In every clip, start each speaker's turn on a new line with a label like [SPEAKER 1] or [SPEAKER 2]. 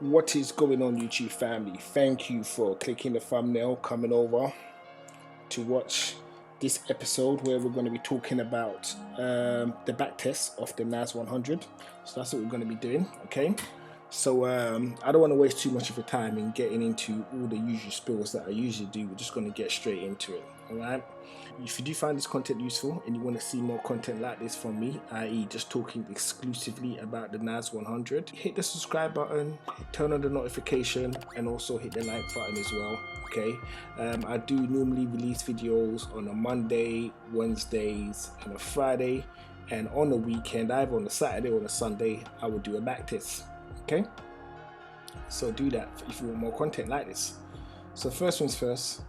[SPEAKER 1] What is going on, YouTube family? Thank you for clicking the thumbnail, coming over to watch this episode where we're going to be talking about the backtest of the NAS 100. So that's what we're going to be doing, okay? So I don't want to waste too much of your time in getting into all the usual spills that I usually do. We're just going to get straight into it, all right? If you do find this content useful and you want to see more content like this from me, i.e. just talking exclusively about the NAS 100, hit the subscribe button, turn on the notification, and also hit the like button as well, okay? I do normally release videos on a Monday, Wednesdays, and a Friday, and on the weekend, either on a Saturday or a Sunday, I will do a backtest, okay? So do that if you want more content like this. So first things first,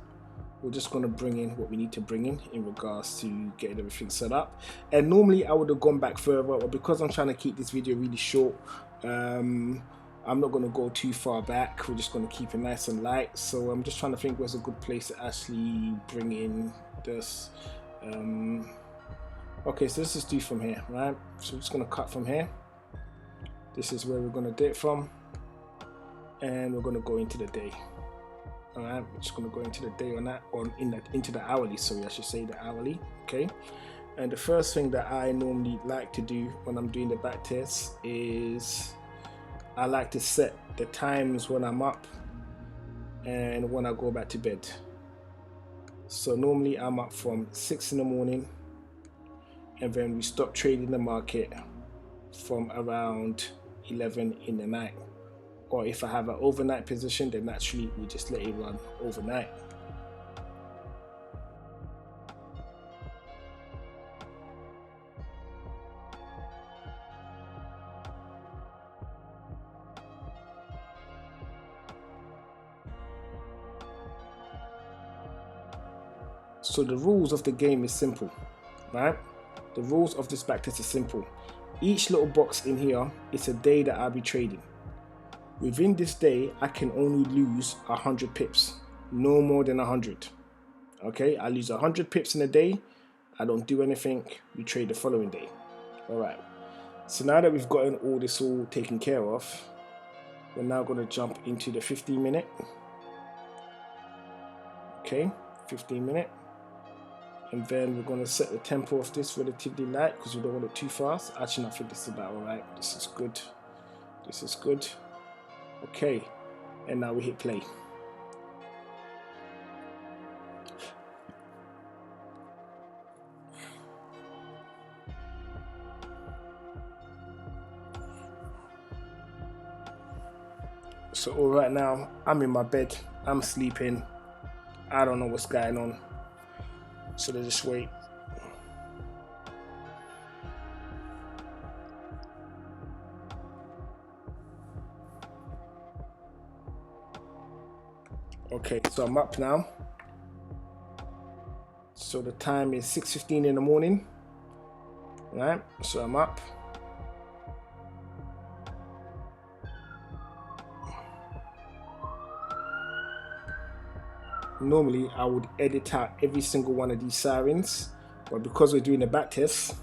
[SPEAKER 1] we're just going to bring in what we need to bring in regards to getting everything set up. And normally I would have gone back further, but because I'm trying to keep this video really short, I'm not going to go too far back. We're just going to keep it nice and light. So I'm just trying to think where's a good place to actually bring in this. Okay, so let's just do from here, right? So we're just going to cut from here. This is where we're going to do it from, and we're going to go into the day. Alright, we're just going to go into the day on that, into the hourly, sorry, I should say the hourly, okay? And the first thing that I normally like to do when I'm doing the back test is I like to set the times when I'm up and when I go back to bed. So normally I'm up from 6 in the morning, and then we stop trading the market from around 11 in the night. Or if I have an overnight position, then naturally we just let it run overnight. So the rules of the game is simple, right? The rules of this backtest is simple. Each little box in here is a day that I'll be trading. Within this day, I can only lose 100 pips, no more than 100. Okay, I lose 100 pips in a day. I don't do anything. We trade the following day. All right. So now that we've gotten all this all taken care of, we're now going to jump into the 15-minute. Okay, 15-minute. And then we're going to set the tempo of this relatively light because we don't want it too fast. Actually, I think this is about all right. This is good. This is good. Okay, and now we hit play. So all right, now I'm in my bed, I'm sleeping, I don't know what's going on, so let's just wait. Okay, so I'm up now. So the time is 6:15 in the morning. Right, so I'm up. Normally I would edit out every single one of these sirens, but because we're doing a back test,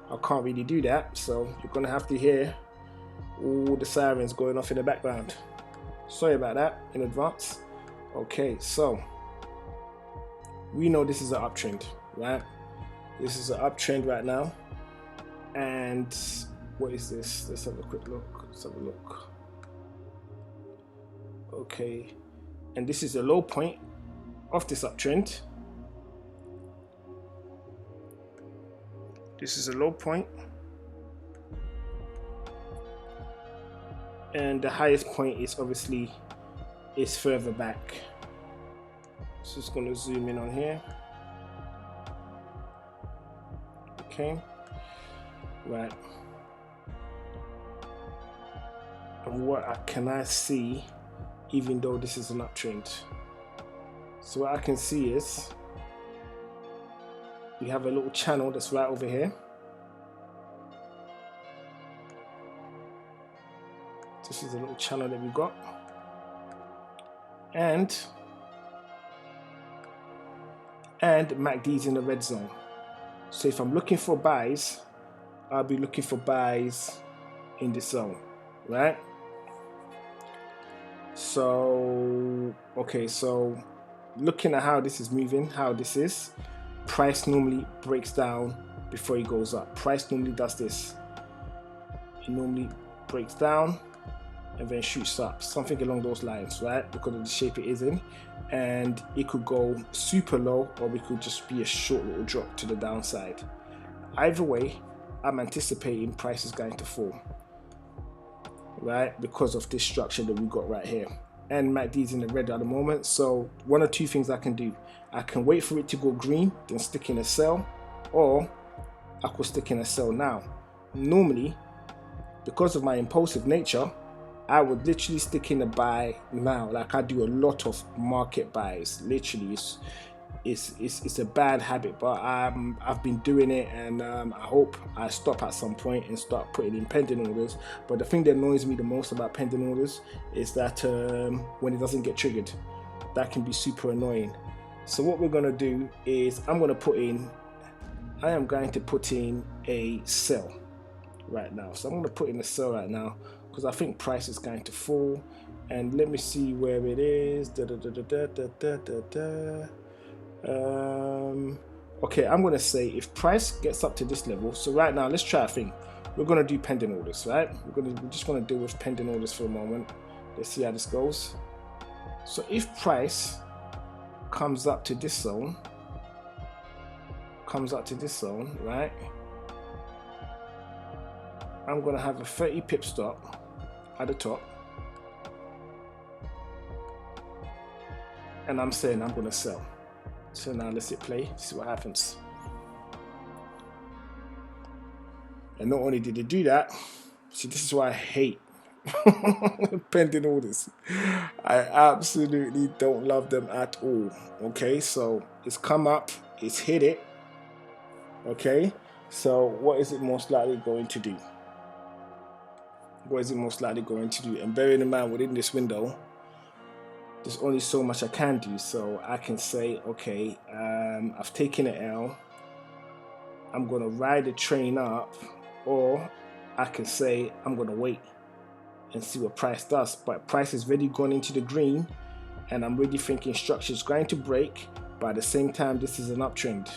[SPEAKER 1] I can't really do that. So you're gonna have to hear all the sirens going off in the background. Sorry about that in advance. Okay, so we know this is an uptrend, right? This is an uptrend right now. And what is this? Let's have a quick look. Let's have a look. Okay, and this is the low point of this uptrend. This is a low point, and the highest point is obviously further back. So just going to zoom in on here. Okay, right. And what can I see, even though this is an uptrend? So what I can see is we have a little channel that's right over here. This is a little channel that we got. And MACD's in the red zone. So if I'm looking for buys, I'll be looking for buys in this zone, right? So okay, so looking at how this is moving, how this is, price normally breaks down before it goes up. Price normally does this. It normally breaks down and then shoots up, something along those lines, right? Because of the shape it is in, and it could go super low, or it could just be a short little drop to the downside. Either way, I'm anticipating price is going to fall, right? Because of this structure that we got right here. And MACD's in the red at the moment, so one or two things I can do. I can wait for it to go green, then stick in a sell, or I could stick in a sell now. Normally, because of my impulsive nature, I would literally stick in a buy now. Like I do a lot of market buys. Literally, it's a bad habit, but I've been doing it, and I hope I stop at some point and start putting in pending orders. But the thing that annoys me the most about pending orders is that when it doesn't get triggered, that can be super annoying. So what we're gonna do is I am going to put in a sell right now. So I'm going to put in a sell right now, because I think price is going to fall. And let me see where it is. Okay, I'm going to say if price gets up to this level, so right now let's try a thing. We're going to do pending orders, right? We're just going to deal with pending orders for a moment. Let's see how this goes. So if price comes up to this zone, right, I'm going to have a 30 pip stop at the top, and I'm saying I'm going to sell. So now let's hit play, see what happens. And not only did it do that, see, this is why I hate pending orders. I absolutely don't love them at all. Okay, so it's come up, it's hit it. Okay, so what is it most likely going to do? And bearing in mind, within this window, there's only so much I can do. So I can say, okay, I've taken an L, I'm gonna ride the train up, or I can say I'm gonna wait and see what price does. But price has already gone into the green, and I'm really thinking structure is going to break, but at the same time this is an uptrend,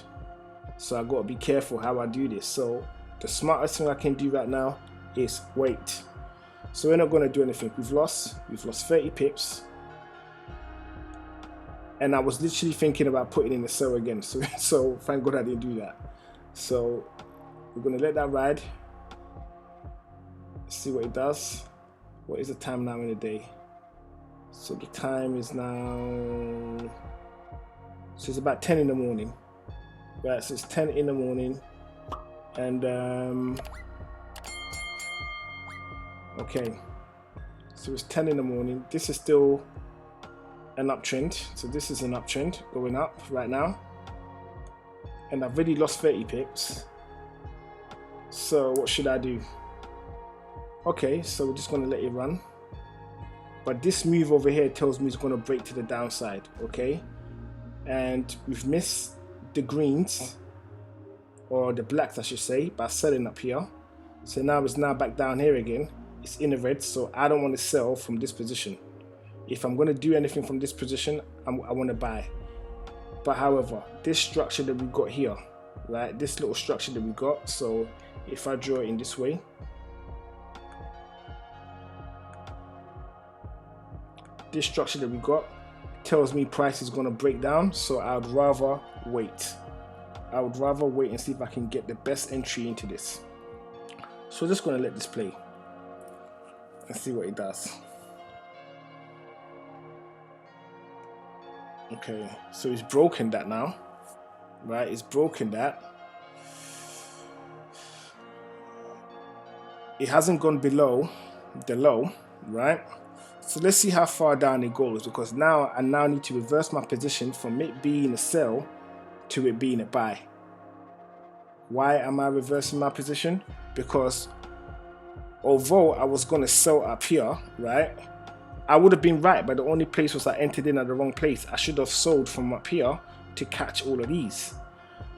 [SPEAKER 1] so I got to be careful how I do this. So the smartest thing I can do right now is wait. So we're not going to do anything. We've lost 30 pips, and I was literally thinking about putting in a sell again, so thank God I didn't do that. So we're going to let that ride, see what it does. What is the time now in the day? So the time is now, so it's about 10 in the morning. Right, so it's 10 in the morning, and okay, so it's 10 in the morning. This is still an uptrend, so this is an uptrend going up right now, and I've already lost 30 pips. So what should I do? Okay, so we're just going to let it run, but this move over here tells me it's going to break to the downside. Okay, and we've missed the greens, or the blacks I should say, by selling up here. So now it's back down here again. It's in the red, so I don't want to sell from this position. If I'm going to do anything from this position, I want to buy. But however, this structure that we got here, right, this little structure that we got, so if I draw it in this way, this structure that we got tells me price is going to break down, so I'd rather wait. I would rather wait and see if I can get the best entry into this. So I'm just going to let this play and see what it does. Okay, so it's broken that now, right? It's broken that. It hasn't gone below the low, right? So let's see how far down it goes, because now I need to reverse my position from it being a sell to it being a buy. Why am I reversing my position? Because although I was going to sell up here, right, I would have been right, but the only place was I entered in at the wrong place. I should have sold from up here to catch all of these,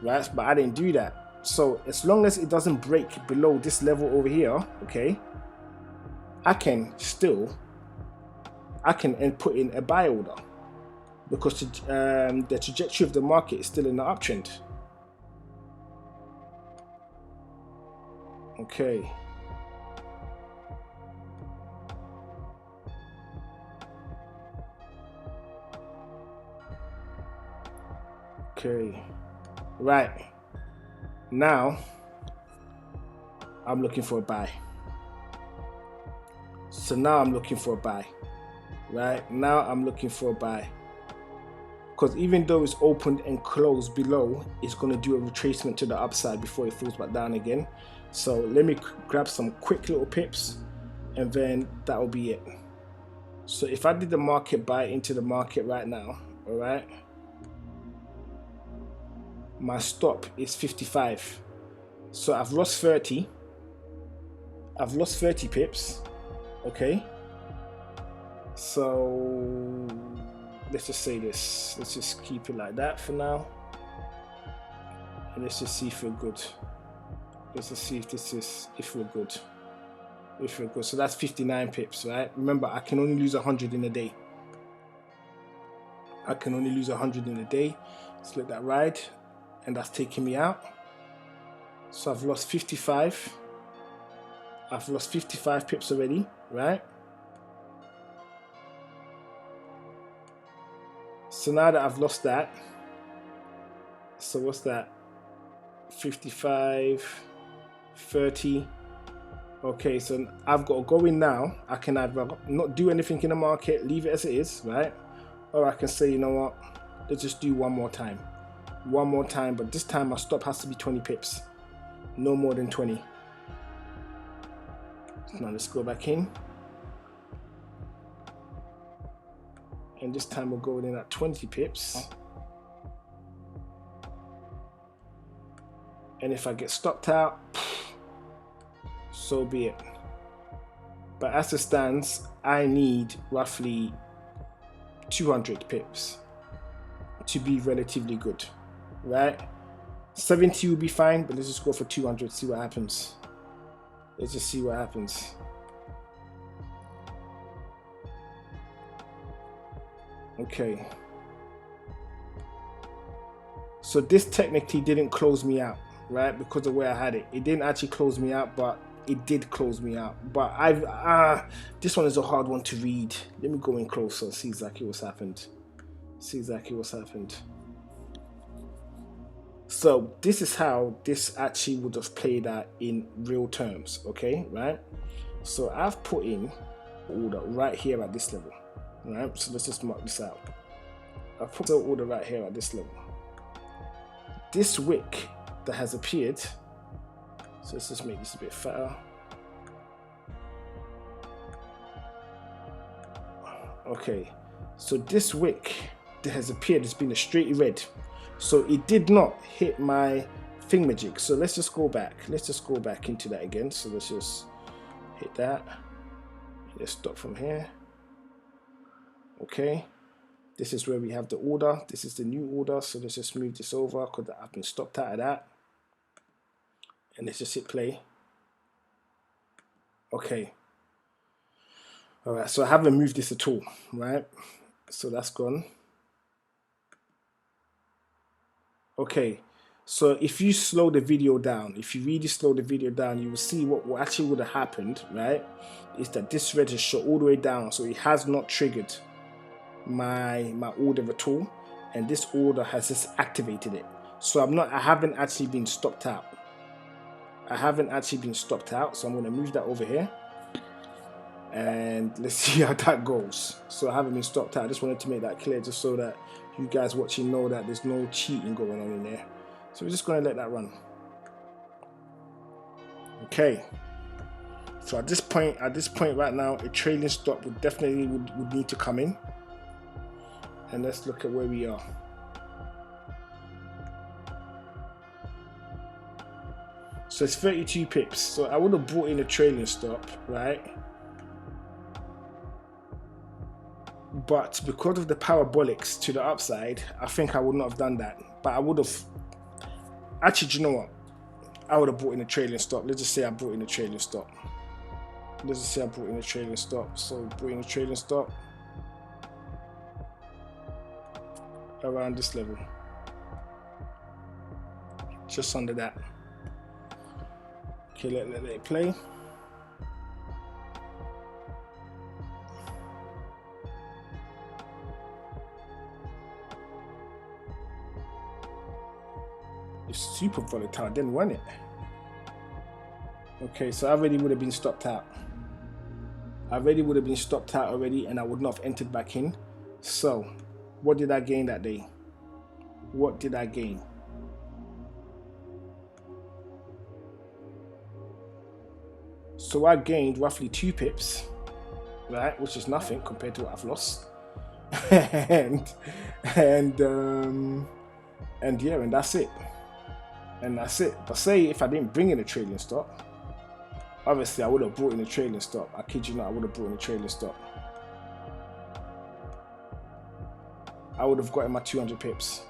[SPEAKER 1] right? But I didn't do that. So as long as it doesn't break below this level over here, okay, I can still I can put in a buy order because the trajectory of the market is still in the uptrend. Okay. Okay. Right. Now, I'm looking for a buy. So now I'm looking for a buy. Right? Now I'm looking for a buy. Because even though it's opened and closed below, it's going to do a retracement to the upside before it falls back down again. So let me grab some quick little pips, and then that will be it. So if I did the market buy into the market right now, all right, my stop is 55. So I've lost 30. I've lost 30 pips. Okay. So let's just say this. Let's just keep it like that for now. And let's just see if we're good. Let's just see if we're good. If we're good. So that's 59 pips, right? Remember, I can only lose 100 in a day. I can only lose 100 in a day. Let's let that ride. And that's taking me out. So I've lost 55. I've lost 55 pips already, right? So now that I've lost that, so what's that? 55, 30. Okay, so I've got to go in now. I can either not do anything in the market, leave it as it is, right? Or I can say, you know what, let's just do one more time. One more time, but this time my stop has to be 20 pips. No more than 20. So now let's go back in. And this time we'll go in at 20 pips. And if I get stopped out, so be it. But as it stands, I need roughly 200 pips to be relatively good, right? 70 will be fine, but let's just go for 200, see what happens. Let's just see what happens. Okay. So this technically didn't close me out, right? Because of where I had it. It didn't actually close me out, but it did close me out. But this one is a hard one to read. Let me go in closer, see exactly what's happened. See exactly what's happened. So this is how this actually would have played out in real terms, okay, right? So I've put in order right here at this level, right? So let's just mark this out. I've put the order right here at this level. This wick that has appeared, so let's just make this a bit fatter. Okay, so this wick that has appeared has been a straight red. So it did not hit my thingamajig. So let's just go back. Let's just go back into that again. So let's just hit that. Let's stop from here. Okay. This is where we have the order. This is the new order. So let's just move this over because I've been stopped out of that. And let's just hit play. Okay. All right. So I haven't moved this at all, right? So that's gone. Okay, so if you slow the video down, if you really slow the video down, you will see what actually would have happened, right? Is that this red is shot all the way down, so it has not triggered my order at all, and this order has just activated it. So I haven't actually been stopped out. I haven't actually been stopped out, so I'm going to move that over here. And let's see how that goes. So I haven't been stopped out. I just wanted to make that clear just so that you guys watching know that there's no cheating going on in there. So we're just going to let that run. Okay. So at this point right now, a trailing stop would definitely would need to come in. And let's look at where we are. So it's 32 pips. So I would have brought in a trailing stop, right? But because of the parabolics to the upside, I think I would not have done that. But I would have, actually, do you know what? I would have brought in a trailing stop. Let's just say I brought in a trailing stop. Let's just say I brought in a trailing stop. So brought in a trailing stop. around this level, just under that. Okay, let it play. It's super volatile, didn't want it. Okay, so I already would have been stopped out. Already, and I would not have entered back in. So, what did I gain that day? What did I gain? So I gained roughly 2 pips, right, which is nothing compared to what I've lost. and yeah, and that's it. But say if I didn't bring in a trailing stop, obviously I would have brought in a trailing stop. I kid you not, I would have brought in a trailing stop. I would have gotten my 200 pips.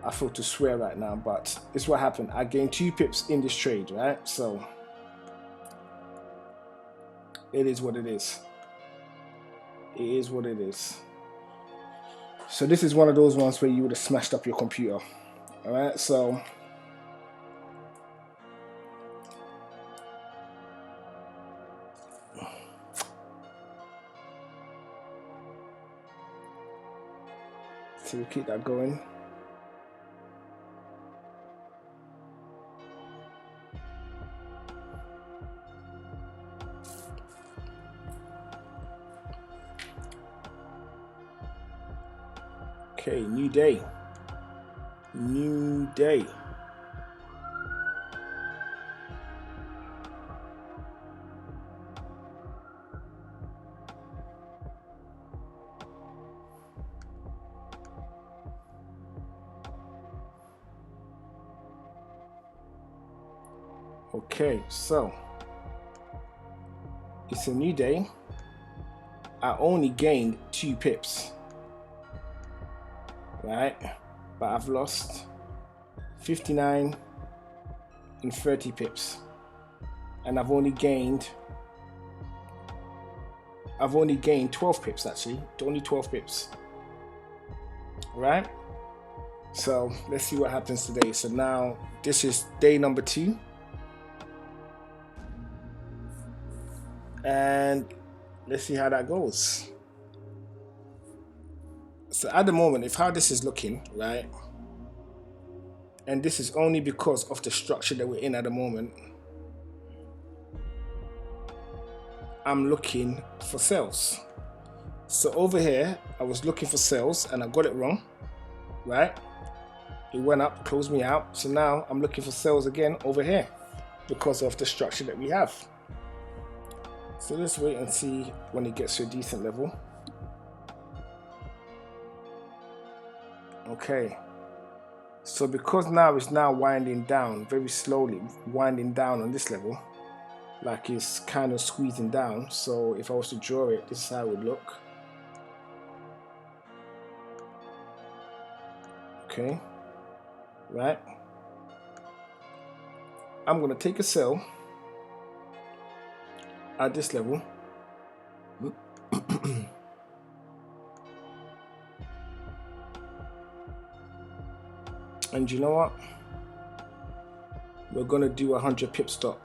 [SPEAKER 1] I feel to swear right now, but it's what happened. I gained 2 pips in this trade, right? So it is what it is. It is what it is. So this is one of those ones where you would have smashed up your computer. All right, so we'll keep that going. Okay, new day. New day. Okay, so it's a new day. I only gained 2 pips, right? But I've lost 59 and 30 pips, and I've only gained 12 pips actually. Only 12 pips, right? So let's see what happens today. So now this is day number 2. And let's see how that goes. So at the moment, if how this is looking, right, and this is only because of the structure that we're in at the moment, I'm looking for sales. So over here, I was looking for sales and I got it wrong, right? It went up, closed me out. So now I'm looking for sales again over here because of the structure that we have. So let's wait and see when it gets to a decent level. Okay, so because now it's now winding down, very slowly winding down on this level, like it's kind of squeezing down. So if I was to draw it, this is how it would look. Okay, right. I'm gonna take a sell at this level. And you know what? We're gonna do 100 pip stop.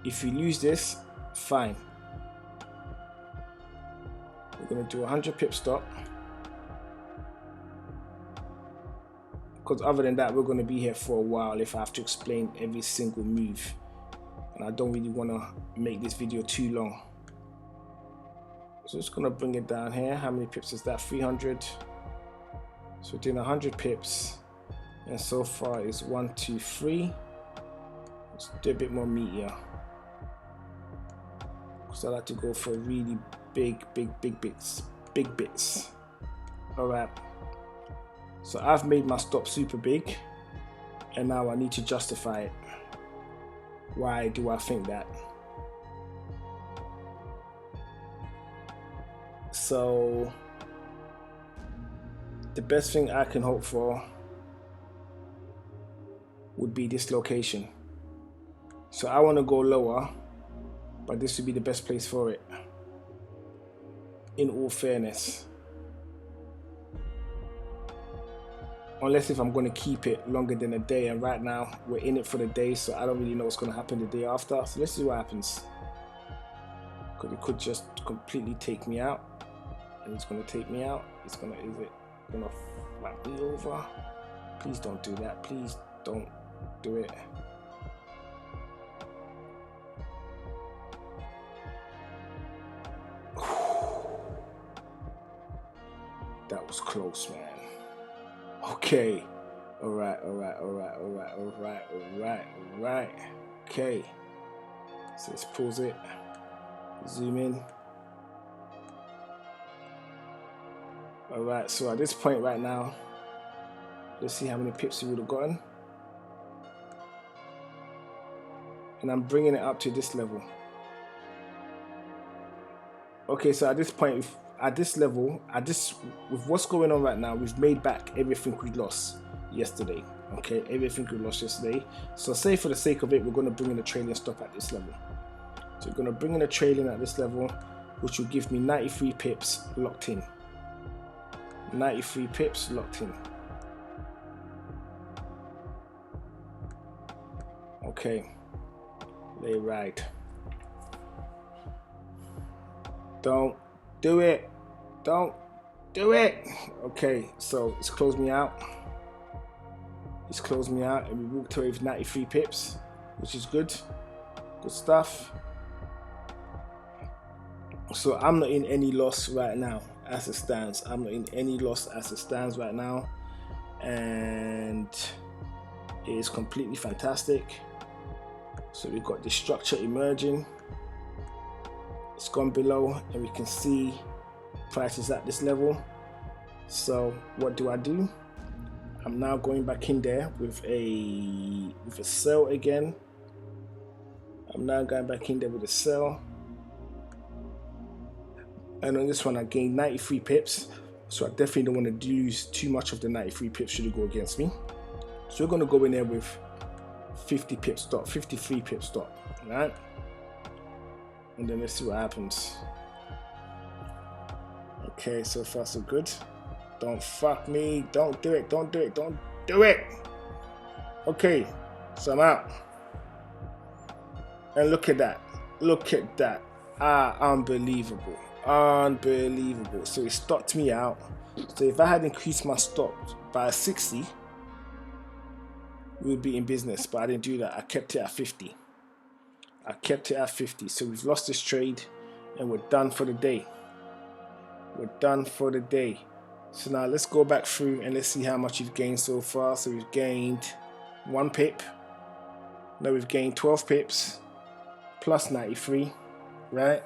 [SPEAKER 1] If you lose this, fine. We're gonna do 100 pip stop. Because other than that, we're gonna be here for a while if I have to explain every single move. And I don't really wanna make this video too long. So just gonna bring it down here. How many pips is that? 300. So we're doing 100 pips. And so far it's 1, 2, 3. Let's do a bit more meatier. Because I like to go for really big bits. Alright. So I've made my stop super big. And now I need to justify it. Why do I think that? So the best thing I can hope for would be this location. So I want to go lower, but this would be the best place for it. in all fairness. Unless if I'm going to keep it longer than a day, and right now we're in it for the day, so I don't really know what's going to happen the day after. So let's see what happens. Because it could just completely take me out, and it's going to take me out. Is it going to flap me over? Please don't do that. Please don't do it. That was close, man. Okay. All right. Okay. So let's pause it. Zoom in. All right. So at this point right now, let's see how many pips we would have gotten. And I'm bringing it up to this level. Okay. So at this point, at this level, with what's going on right now, we've made back everything we lost yesterday. Okay, everything we lost yesterday. So say for the sake of it, we're going to bring in a trailing stop at this level. So we're going to bring in a trailing at this level, which will give me 93 pips locked in. 93 pips locked in. Okay, lay ride. Don't do it. Don't do it. Okay, so it's closed me out. It's closed me out, and we walked away with 93 pips, which is good. Good stuff. So I'm not in any loss right now as it stands. I'm not in any loss as it stands right now, and it is completely fantastic. So we've got this structure emerging. It's gone below, and we can see prices at this level. So what do? I'm now going back in there with a sell again. I'm now going back in there with a sell, and on this one I gained 93 pips, so I definitely don't want to lose too much of the 93 pips should it go against me. So we're going to go in there with 50 pip stop, 53 pip stop, right? And then let's see what happens. Okay, so far so good. Don't fuck me. Don't do it. Don't do it. Don't do it. Okay, so I'm out. And look at that. Look at that. Unbelievable. Unbelievable. So it stopped me out. So if I had increased my stop by 60, we would be in business. But I didn't do that. I kept it at 50. I kept it at 50. So we've lost this trade, and we're done for the day. We're done for the day. So now let's go back through and let's see how much you've gained so far. So we've gained 1 pip. Now we've gained 12 pips plus 93, right?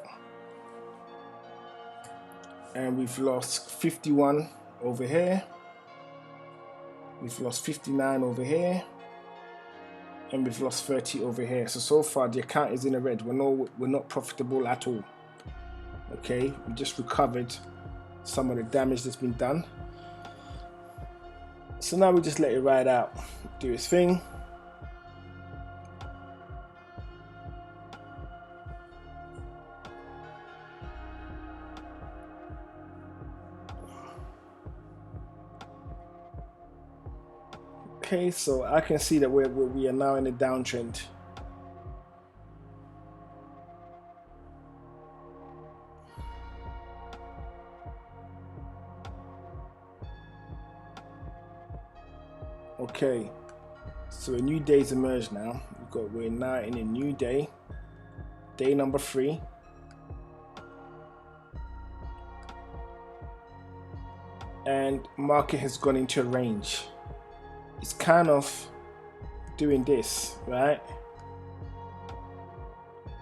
[SPEAKER 1] And we've lost 51 over here. We've lost 59 over here. And we've lost 30 over here. So far the account is in the red. We're not profitable at all. Okay, we just recovered some of the damage that's been done. So now we just let it ride out, do its thing. Okay, so I can see that we are now in a downtrend. Okay, so a new day's emerged now. We're now in a new day, day number 3. And market has gone into a range. It's kind of doing this, right?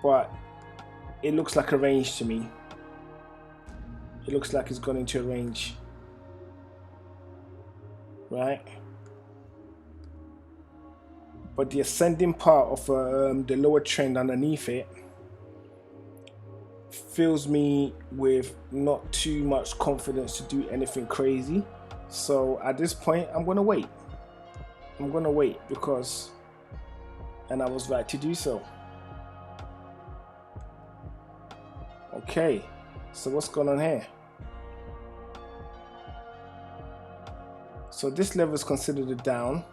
[SPEAKER 1] But it looks like a range to me. It looks like it's gone into a range, right? But the ascending part of the lower trend underneath it fills me with not too much confidence to do anything crazy. So at this point, I'm gonna wait. I'm gonna wait because, and I was right to do so. Okay, so what's going on here? So this level is considered a down.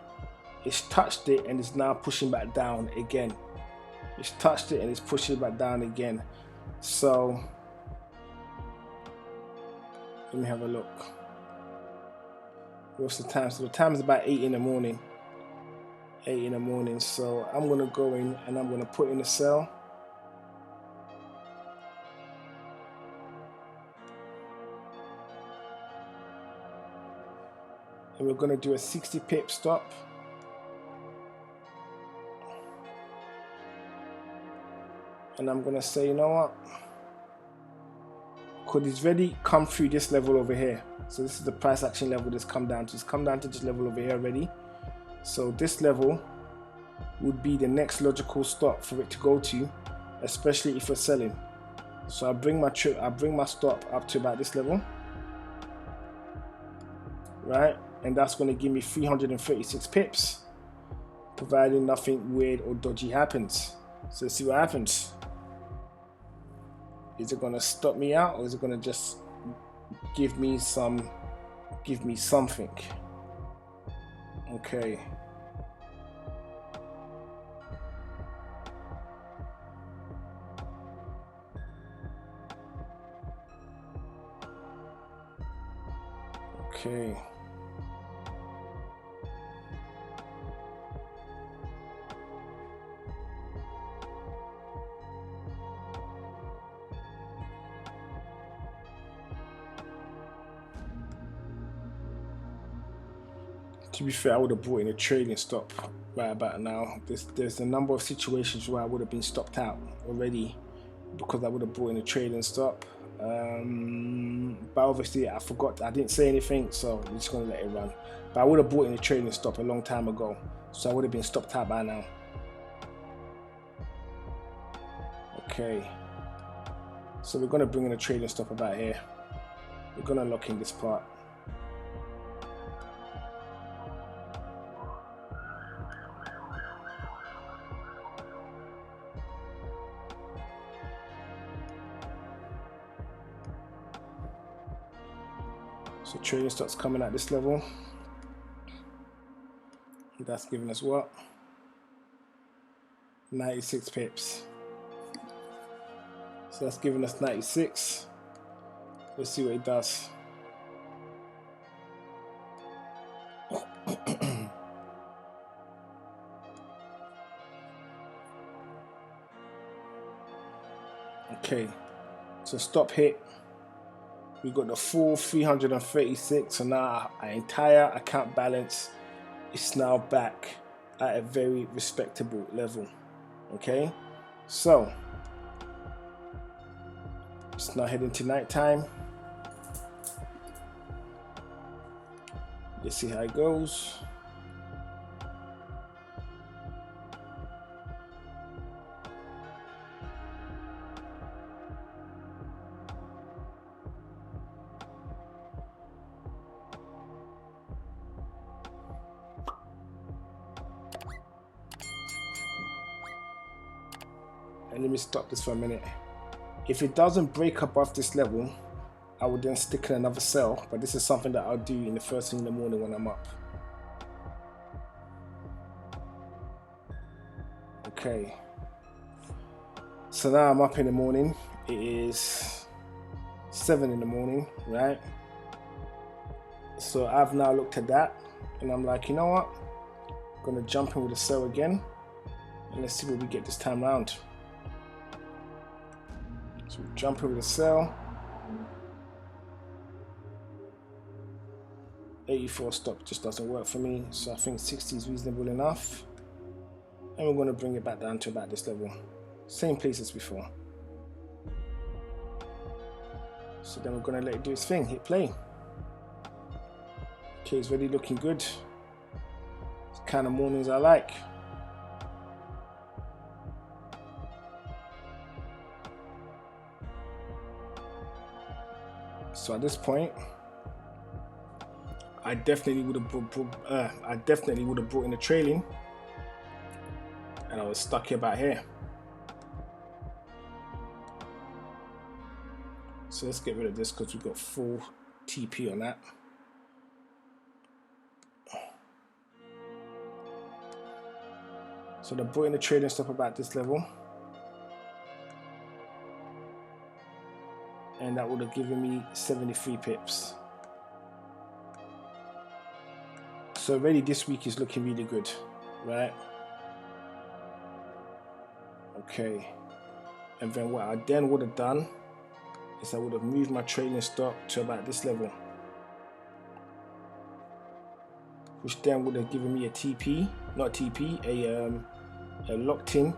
[SPEAKER 1] It's touched it and it's now pushing back down again. It's touched it and it's pushing back down again. So let me have a look. What's the time? So the time is about 8 in the morning. 8 in the morning. So I'm gonna go in and I'm gonna put in a sell. And we're gonna do a 60 pip stop. And I'm gonna say, you know what? Because it's already come through this level over here. So this is the price action level that's come down to. It's come down to this level over here already. So this level would be the next logical stop for it to go to, especially if you're selling. So I bring my stop up to about this level, right? And that's going to give me 336 pips, providing nothing weird or dodgy happens. So let's see what happens. Is it going to stop me out, or is it going to just give me something? Okay. Okay. To be fair, I would have brought in a trading stop right about now. There's a number of situations where I would have been stopped out already because I would have brought in a trading stop. But obviously I forgot, I didn't say anything, so I'm just gonna let it run. But I would have brought in a trading stop a long time ago, so I would have been stopped out by now. Okay, so we're gonna bring in a trading stop about here. We're gonna lock in this part. So trading stop's coming at this level. That's giving us what? 96 pips. So that's giving us 96. Let's see what it does. Okay, so stop hit. We got the full 336, so now our entire account balance is now back at a very respectable level. Okay, so it's now heading to night time. Let's see how it goes. And let me stop this for a minute. If it doesn't break above this level, I would then stick in another sell, but this is something that I'll do in the first thing in the morning when I'm up. Okay, so now I'm up in the morning. It is 7 in the morning, right? So I've now looked at that and I'm like, you know what? I'm gonna jump in with a sell again and let's see what we get this time round. So we jump in with a sell. 84 stop just doesn't work for me, so I think 60 is reasonable enough. And we're going to bring it back down to about this level. Same place as before. So then we're going to let it do its thing, hit play. Okay, it's really looking good. It's the kind of mornings I like. So at this point, I definitely would have brought in the trailing, and I was stuck here about here. So let's get rid of this because we've got full TP on that. So they brought in the trading stop about this level, and that would have given me 73 pips. So already this week is looking really good, right? Okay, and then what I then would have done is I would have moved my trading stop to about this level, which then would have given me a TP, not TP, a locked in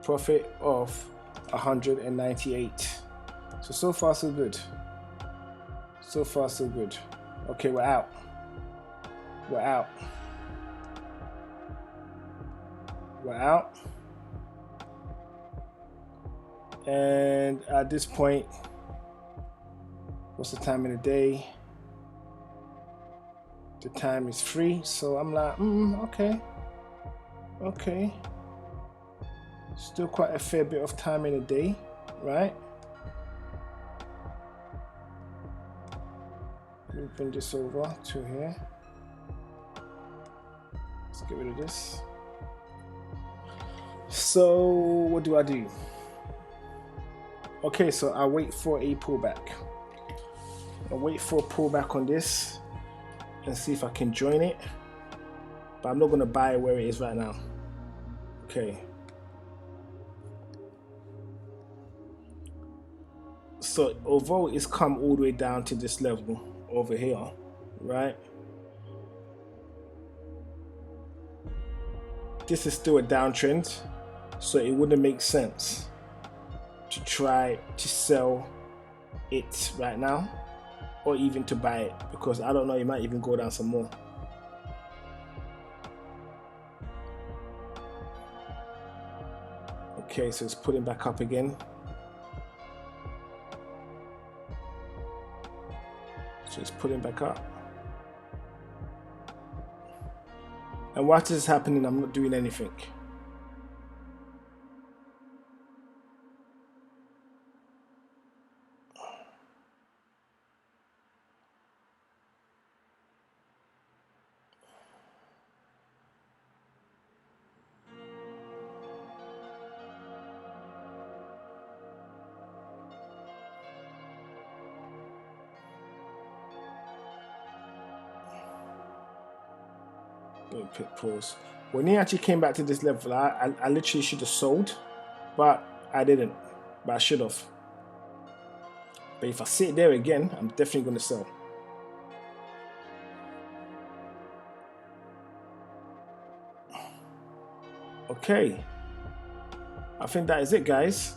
[SPEAKER 1] profit of 198. So far so good. So far so good. Okay, we're out. We're out. We're out. And at this point, what's the time of the day? The time is 3, so I'm like, okay. Still quite a fair bit of time in a day, right? Let me bring this over to here. Let's get rid of this. So what do I do? Okay, so I wait for a pullback. I wait for a pullback on this and see if I can join it, but I'm not going to buy it where it is right now. Okay. So although it's come all the way down to this level over here, right? This is still a downtrend, so it wouldn't make sense to try to sell it right now or even to buy it, because I don't know, it might even go down some more. Okay, so it's pulling back up again. So it's pulling back up. And while this is happening, I'm not doing anything. Pause. When he actually came back to this level, I literally should have sold, but I didn't. But I should have. But if I sit there again, I'm definitely going to sell. Okay. I think that is it, guys.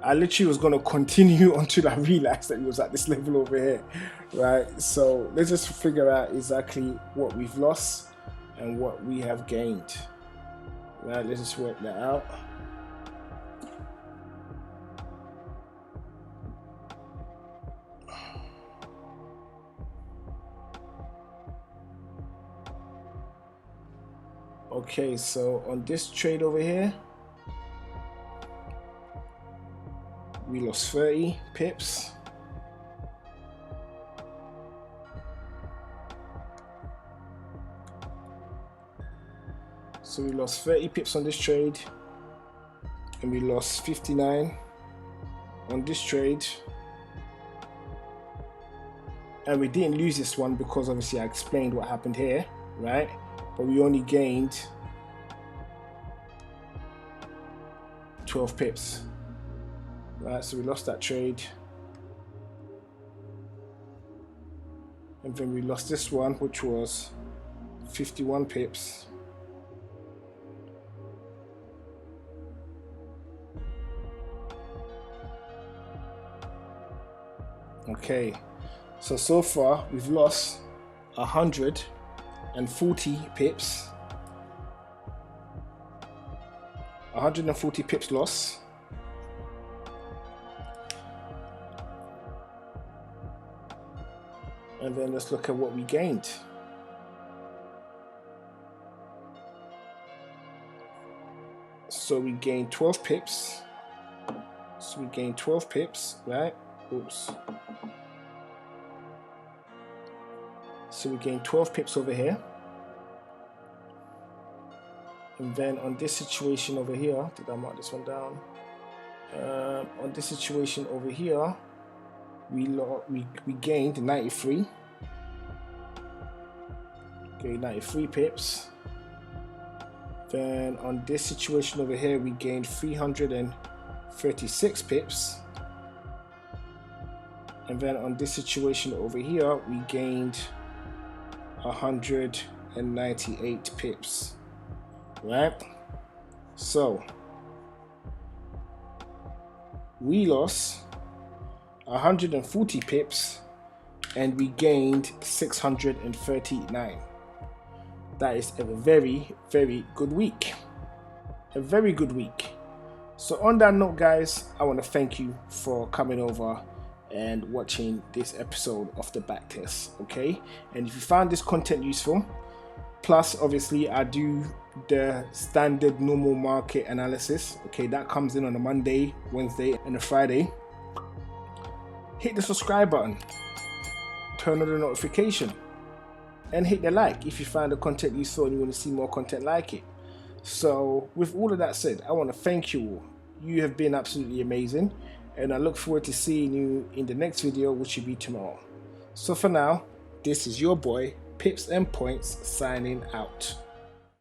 [SPEAKER 1] I literally was going to continue until I realized that it was at this level over here, right? So let's just figure out exactly what we've lost and what we have gained. Right, let's just work that out. Okay, so on this trade over here, we lost 30 pips. So we lost 30 pips on this trade, and we lost 59 on this trade. And we didn't lose this one because obviously I explained what happened here, right? But we only gained 12 pips, right? So we lost that trade. And then we lost this one, which was 51 pips. Okay, so far we've lost 140 pips. 140 pips loss. And then let's look at what we gained. So we gained 12 pips. So we gained 12 pips, right? Oops. So we gained 12 pips over here. And then on this situation over here, did I mark this one down? On this situation over here, we gained 93. Okay, 93 pips. Then on this situation over here, we gained 336 pips. And then on this situation over here, we gained 198 pips. Right? So we lost 140 pips and we gained 639. That is a very, very good week. A very good week. So on that note, guys, I want to thank you for coming over and watching this episode of the Backtest. Okay, and if you found this content useful, plus obviously I do the standard normal market analysis. Okay, that comes in on a Monday, Wednesday, and a Friday. Hit the subscribe button, turn on the notification, and hit the like if you find the content useful and you want to see more content like it. So with all of that said, I want to thank you all. You have been absolutely amazing, and I look forward to seeing you in the next video, which will be tomorrow. So for now, this is your boy Pips and Points signing out.